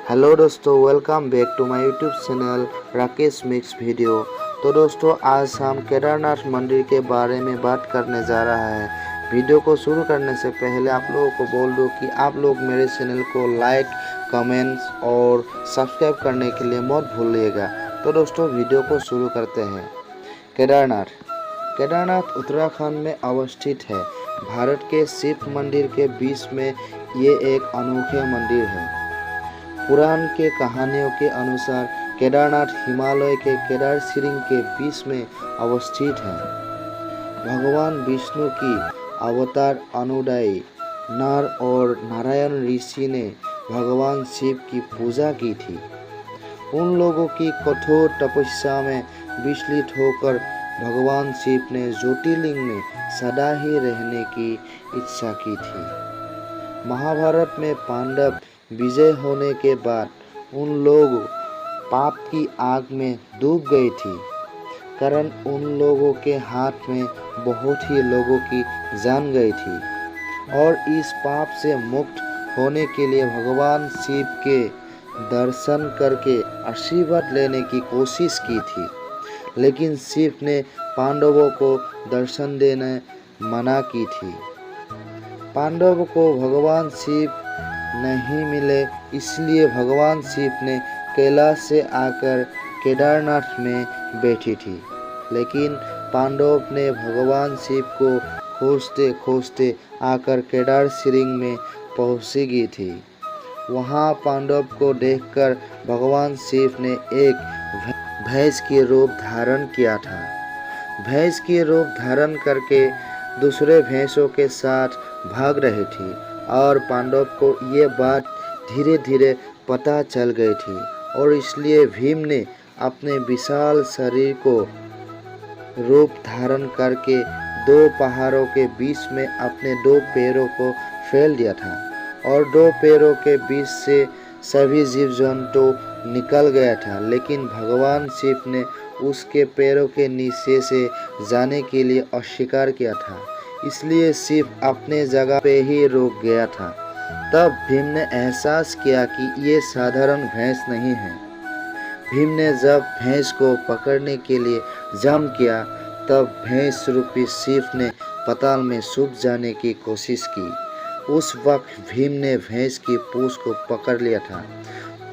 Hello दोस्तों, welcome back to my YouTube channel Rakesh mix video. तो दोस्तों, आज हम केदारनाथ मंदिर के बारे में बात करने जा रहा है। वीडियो को शुरू करने से पहले आप लोगों को बोल दूं कि आप लोग मेरे चैनल को लाइक, कमेंट्स और सब्सक्राइब करने के लिए मत भूलिएगा। तो दोस्तों, वीडियो को शुरू करते हैं। केदारनाथ उत्तराखंड में अवस्थित है। भारत के शिव मंदिर के बीच में ये एक अनोखे मंदिर है। पुराण के कहानियों के अनुसार केदारनाथ हिमालय के केदार श्रृंग के बीच में अवस्थित है। भगवान विष्णु की अवतार अनुयायी नर और नारायण ऋषि ने भगवान शिव की पूजा की थी। उन लोगों की कठोर तपस्या में विचलित होकर भगवान शिव ने ज्योतिर्लिंग में सदा ही रहने की इच्छा की थी। महाभारत में पांडव विजय होने के बाद उन लोग पाप की आग में डूब गए थे, कारण उन लोगों के हाथ में बहुत ही लोगों की जान गई थी और इस पाप से मुक्त होने के लिए भगवान शिव के दर्शन करके आशीर्वाद लेने की कोशिश की थी, लेकिन शिव ने पांडवों को दर्शन देने मना की थी। पांडवों को भगवान शिव नहीं मिले, इसलिए भगवान शिव ने कैलाश से आकर केदारनाथ में बैठी थी, लेकिन पांडव ने भगवान शिव को खोजते खोजते आकर केदार श्रृंग में पहुंची गई थी। वहां पांडव को देखकर भगवान शिव ने एक भैंस के रूप धारण किया था। भैंस के रूप धारण करके दूसरे भैंसों के साथ भाग रही थी और पांडव को ये बात धीरे धीरे पता चल गई थी और इसलिए भीम ने अपने विशाल शरीर को रूप धारण करके दो पहाड़ों के बीच में अपने दो पैरों को फैल दिया था और दो पैरों के बीच से सभी जीव जंतु निकल गया था, लेकिन भगवान शिव ने उसके पैरों के नीचे से जाने के लिए अस्वीकार किया था, इसलिए शिव अपने जगह पे ही रुक गया था। तब भीम ने एहसास किया कि ये साधारण भैंस नहीं है। भीम ने जब भैंस को पकड़ने के लिए जंप किया, तब भैंस रूपी शिव ने पाताल में छुप जाने की कोशिश की। उस वक्त भीम ने भैंस की पूंछ को पकड़ लिया था।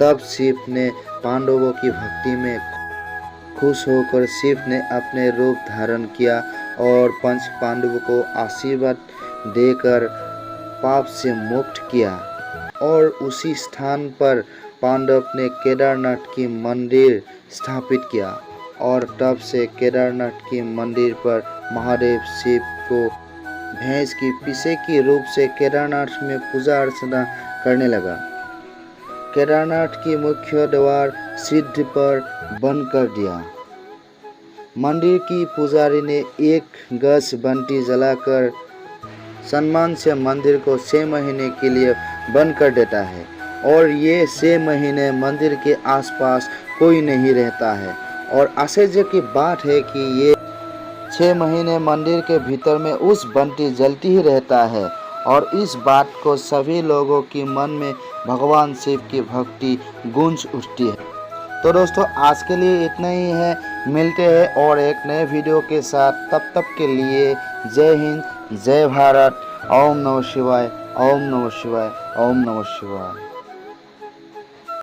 तब शिव ने पांडवों की भक्ति में खुश होकर शिव ने अपने रूप धारण किया और पंच पांडवों को आशीर्वाद देकर पाप से मुक्त किया और उसी स्थान पर पांडव ने केदारनाथ की मंदिर स्थापित किया और तब से केदारनाथ की मंदिर पर महादेव शिव को भैंस की पीछे के रूप से केदारनाथ में पूजा अर्चना करने लगा। केदारनाथ की मुख्य द्वार सिद्ध पर बंद कर दिया। मंदिर की पुजारी ने एक गज बंटी जलाकर सम्मान से मंदिर को 6 महीने के लिए बंद कर देता है और ये 6 महीने मंदिर के आसपास कोई नहीं रहता है। और आश्चर्य की बात है कि ये 6 महीने मंदिर के भीतर में उस बंटी जलती ही रहता है और इस बात को सभी लोगों की मन में भगवान शिव की भक्ति गूंज उठती है। तो दोस्तों, आज के लिए इतना ही है। मिलते हैं और एक नए वीडियो के साथ। तब तक के लिए जय हिंद, जय भारत। ओम नमः शिवाय, ओम नमः शिवाय, ओम नमः शिवाय।